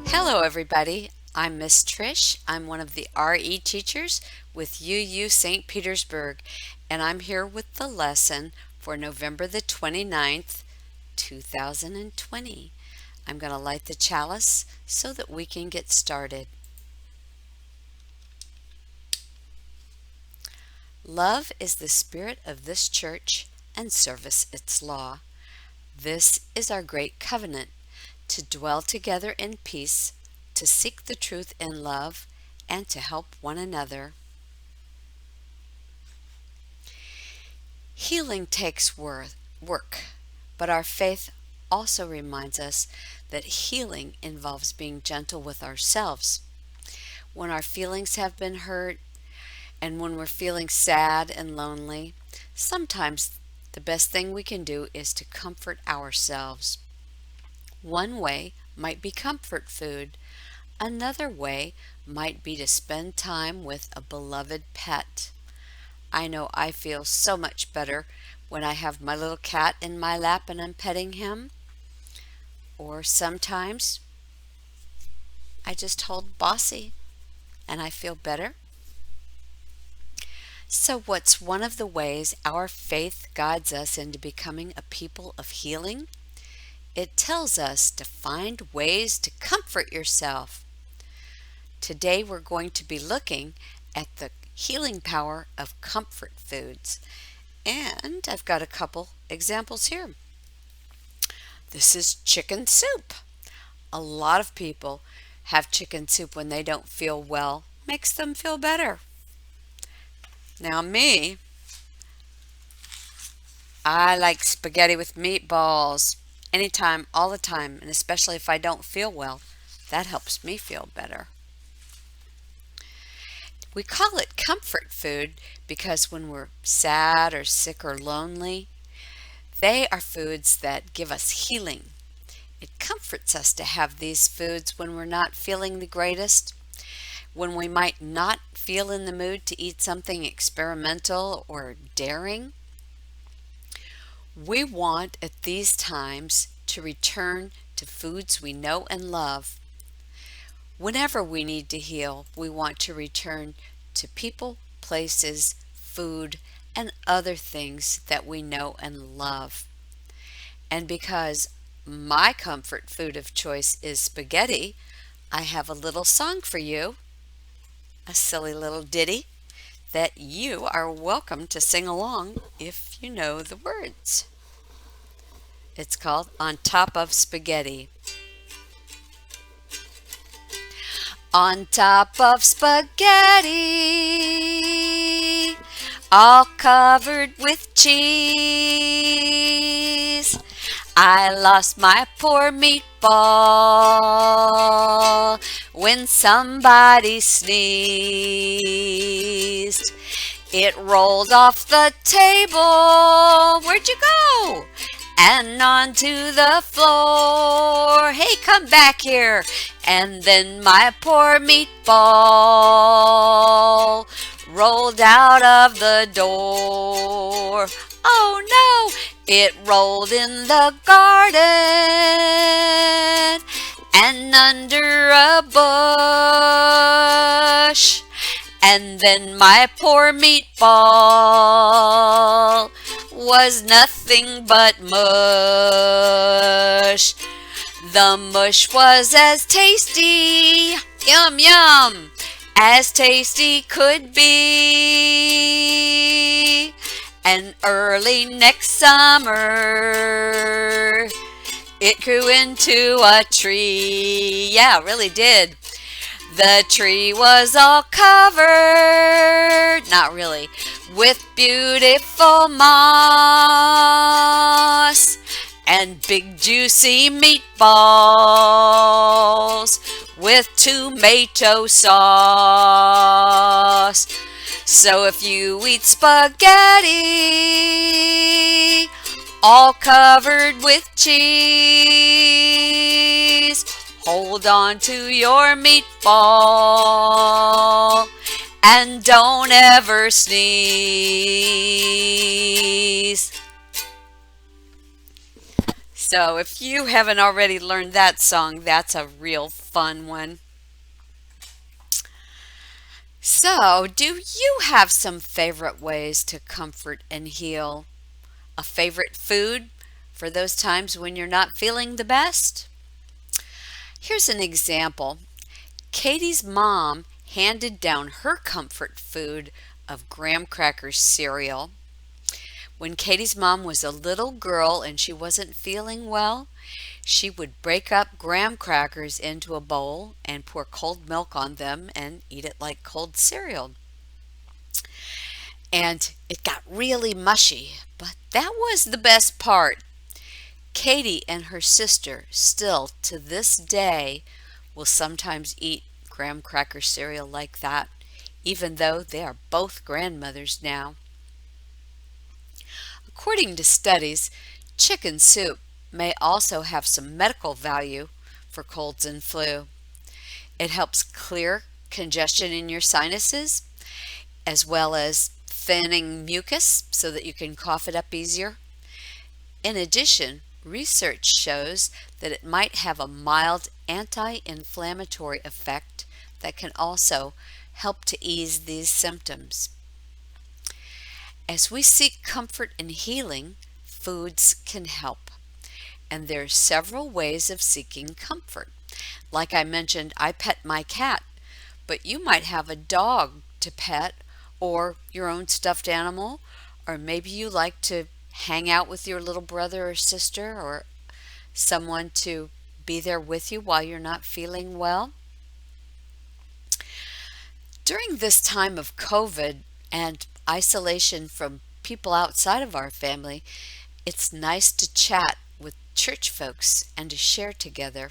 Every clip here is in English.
Hello, everybody. I'm Miss Trish. I'm one of the RE teachers with UU St. Petersburg, and I'm here with the lesson for November the 29th, 2020. I'm going to light the chalice so that we can get started. Love is the spirit of this church and service its law. This is our great covenant, to dwell together in peace, to seek the truth in love, and to help one another. Healing takes work, but our faith also reminds us that healing involves being gentle with ourselves. When our feelings have been hurt and when we're feeling sad and lonely, sometimes the best thing we can do is to comfort ourselves. One way might be comfort food. Another way might be to spend time with a beloved pet. I know I feel so much better when I have my little cat in my lap and I'm petting him. Or sometimes I just hold Bossy and I feel better. So, what's one of the ways our faith guides us into becoming a people of healing? It tells us to find ways to comfort yourself. Today we're going to be looking at the healing power of comfort foods. And I've got a couple examples here. This is chicken soup. A lot of people have chicken soup when they don't feel well. Makes them feel better. Now me, I like spaghetti with meatballs anytime, all the time, and especially if I don't feel well. That helps me feel better. We call it comfort food because when we're sad or sick or lonely, they are foods that give us healing. It comforts us to have these foods when we're not feeling the greatest, when we might not feel in the mood to eat something experimental or daring. We want at these times to return to foods we know and love. Whenever we need to heal, we want to return to people, places, food, and other things that we know and love. And because my comfort food of choice is spaghetti, I have a little song for you, a silly little ditty that you are welcome to sing along if you know the words. It's called On Top of Spaghetti. On top of spaghetti, all covered with cheese, I lost my poor meatball when somebody sneezed. It rolled off the table. Where'd you go? And onto the floor. Hey, come back here. And then my poor meatball rolled out of the door. Oh no, it rolled in the garden and under a bush. And then my poor meatball was nothing but mush. The mush was as tasty, yum yum, as tasty could be. And early next summer, it grew into a tree. Yeah, it really did. The tree was all covered, not really, with beautiful moss and big juicy meatballs with tomato sauce. So if you eat spaghetti all covered with cheese, hold on to your meatball and don't ever sneeze. So if you haven't already learned that song, that's a real fun one. So, do you have some favorite ways to comfort and heal? A favorite food for those times when you're not feeling the best? Here's an example. Katie's mom handed down her comfort food of graham cracker cereal. When Katie's mom was a little girl and she wasn't feeling well, she would break up graham crackers into a bowl and pour cold milk on them and eat it like cold cereal. And it got really mushy, but that was the best part. Katie and her sister still to this day will sometimes eat graham cracker cereal like that, even though they are both grandmothers now. According to studies, chicken soup may also have some medical value for colds and flu. It helps clear congestion in your sinuses, as well as thinning mucus so that you can cough it up easier. In addition, research shows that it might have a mild anti-inflammatory effect that can also help to ease these symptoms. As we seek comfort and healing, foods can help. And there are several ways of seeking comfort. Like I mentioned, I pet my cat, but you might have a dog to pet or your own stuffed animal, or maybe you like to hang out with your little brother or sister or someone to be there with you while you're not feeling well. During this time of COVID and isolation from people outside of our family, it's nice to chat with church folks and to share together.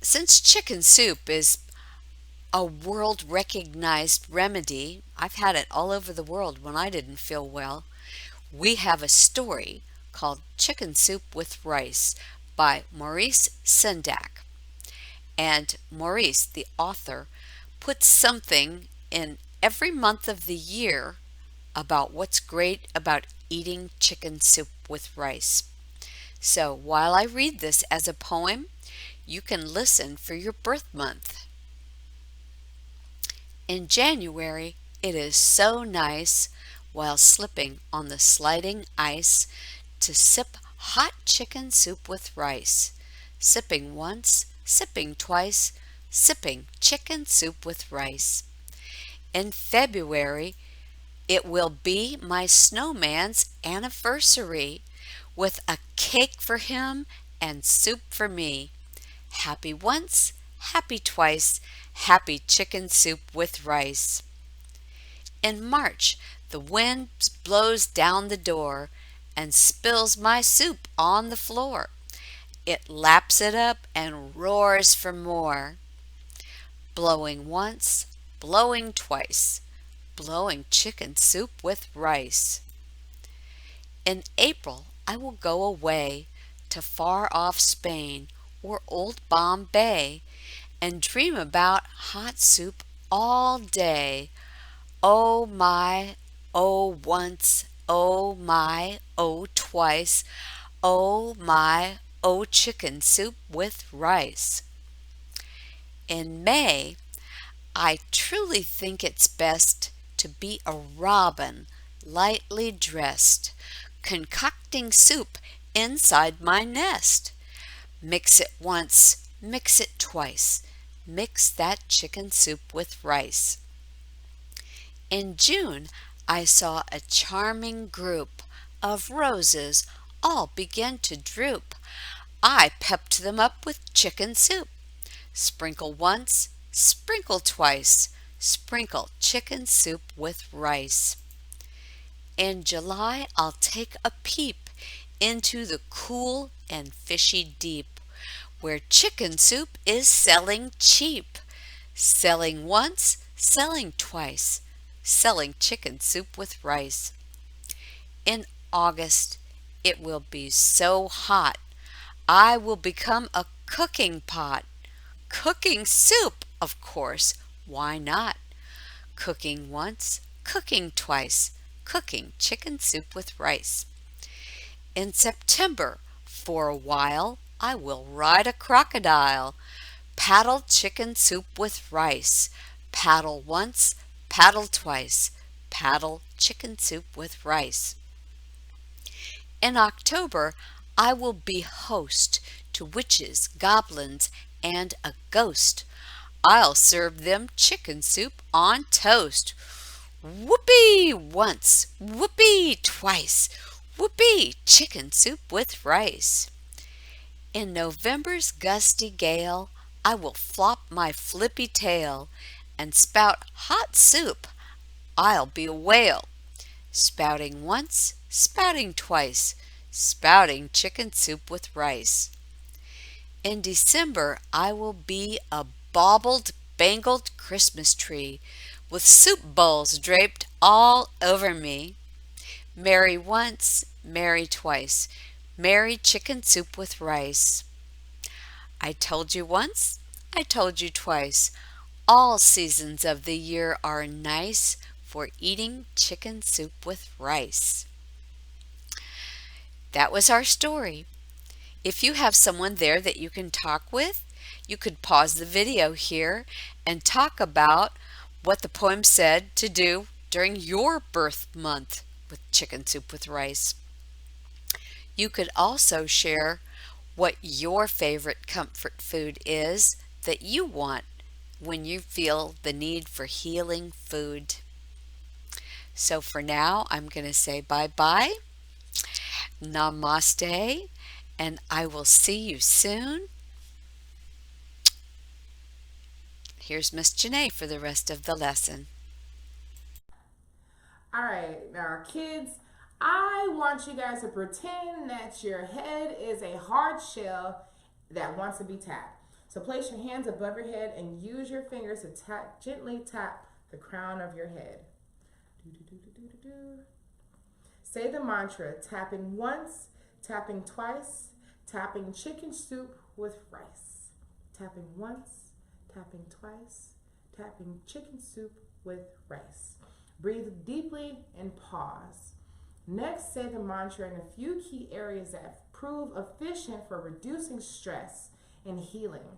Since chicken soup is a world recognized remedy, I've had it all over the world when I didn't feel well. We have a story called Chicken Soup with Rice by Maurice Sendak. And Maurice, the author, puts something in every month of the year about what's great about eating chicken soup with rice. So while I read this as a poem, you can listen for your birth month. In January, it is so nice while slipping on the sliding ice to sip hot chicken soup with rice. Sipping once, sipping twice, sipping chicken soup with rice. In February, it will be my snowman's anniversary with a cake for him and soup for me. Happy once, happy twice, happy chicken soup with rice. In March, the wind blows down the door and spills my soup on the floor. It laps it up and roars for more. Blowing once, blowing twice, blowing chicken soup with rice. In April, I will go away to far off Spain or old Bombay and dream about hot soup all day. Oh my, oh once, oh my, oh twice, oh my, oh chicken soup with rice. In May, I truly think it's best to be a robin, lightly dressed, concocting soup inside my nest. Mix it once, mix it twice, mix that chicken soup with rice. In June, I saw a charming group of roses all begin to droop. I pepped them up with chicken soup. Sprinkle once, sprinkle twice, sprinkle chicken soup with rice. In July, I'll take a peep into the cool and fishy deep, where chicken soup is selling cheap. Selling once, selling twice, selling chicken soup with rice. In August, it will be so hot, I will become a cooking pot. Cooking soup, of course, why not? Cooking once, cooking twice, cooking chicken soup with rice. In September, for a while, I will ride a crocodile. Paddle chicken soup with rice. Paddle once, paddle twice. Paddle chicken soup with rice. In October, I will be host to witches, goblins, and a ghost. I'll serve them chicken soup on toast. Whoopee once, whoopee twice, whoopee chicken soup with rice. In November's gusty gale, I will flop my flippy tail and spout hot soup. I'll be a whale. Spouting once, spouting twice, spouting chicken soup with rice. In December, I will be a baubled, bangled Christmas tree with soup bowls draped all over me. Merry once, merry twice, merry chicken soup with rice. I told you once, I told you twice, all seasons of the year are nice for eating chicken soup with rice. That was our story. If you have someone there that you can talk with, you could pause the video here and talk about what the poem said to do during your birth month with chicken soup with rice. You could also share what your favorite comfort food is that you want when you feel the need for healing food. So for now, I'm going to say bye-bye, namaste, and I will see you soon. Here's Miss Jeanay for the rest of the lesson. All right, now kids, I want you guys to pretend that your head is a hard shell that wants to be tapped. So place your hands above your head and use your fingers to gently tap the crown of your head. Say the mantra, tapping once, tapping twice, tapping chicken soup with rice. Tapping once, tapping twice, tapping chicken soup with rice. Breathe deeply and pause. Next, say the mantra in a few key areas that prove efficient for reducing stress and healing.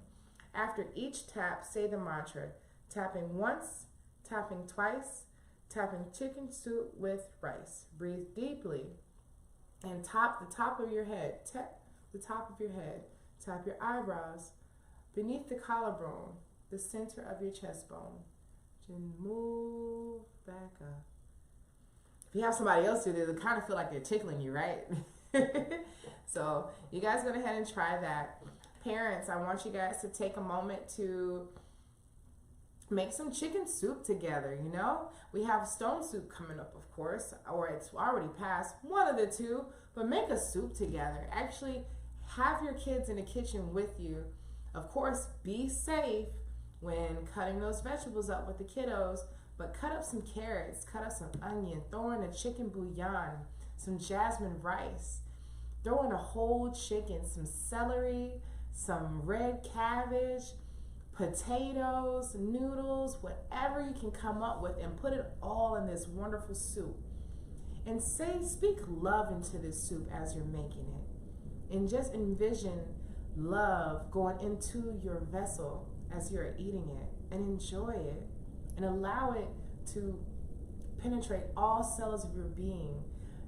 After each tap, say the mantra, tapping once, tapping twice, tapping chicken soup with rice. Breathe deeply and tap the top of your head. Tap the top of your head. Tap your eyebrows beneath the collarbone, the center of your chest bone. Then move back up. If you have somebody else do this, it kind of feel like they're tickling you, right? So you guys go ahead and try that. Parents, I want you guys to take a moment to make some chicken soup together, you know? We have stone soup coming up, of course, or it's already passed, one of the two, but make a soup together. Actually, have your kids in the kitchen with you. Of course, be safe when cutting those vegetables up with the kiddos, but cut up some carrots, cut up some onion, throw in a chicken bouillon, some jasmine rice, throw in a whole chicken, some celery, some red cabbage, potatoes, noodles, whatever you can come up with, and put it all in this wonderful soup. And speak love into this soup as you're making it. And just envision love going into your vessel as you're eating it, and enjoy it, and allow it to penetrate all cells of your being,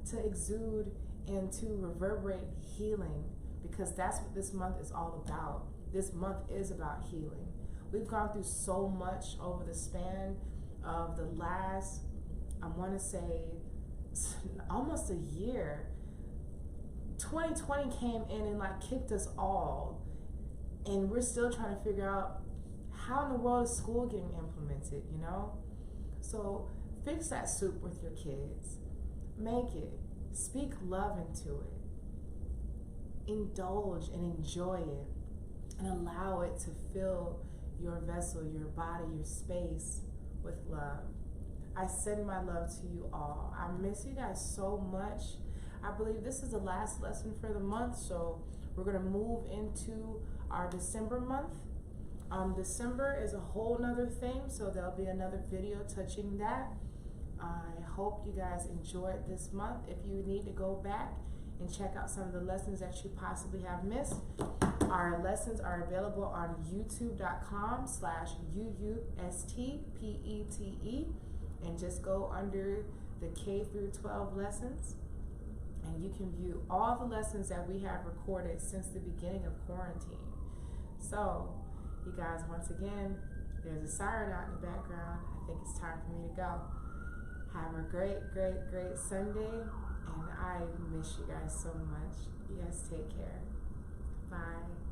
to exude and to reverberate healing, because that's what this month is all about. This month is about healing. We've gone through so much over the span of the last, I want to say, almost a year. 2020 came in and like kicked us all, and we're still trying to figure out how in the world is school getting implemented, you know? So fix that soup with your kids. Make it. Speak love into it. Indulge and enjoy it, and allow it to fill your vessel, your body, your space with love. I send my love to you all. I miss you guys so much. I believe this is the last lesson for the month, so we're going to move into our December month. December is a whole nother thing, so there'll be another video touching that. I hope you guys enjoyed this month. If you need to go back and check out some of the lessons that you possibly have missed. Our lessons are available on youtube.com/UUSTPETE, and just go under the K through 12 lessons, and you can view all the lessons that we have recorded since the beginning of quarantine. So, you guys, once again, there's a siren out in the background. I think it's time for me to go. Have a great, great, great Sunday, and I miss you guys so much. Yes, take care. Bye.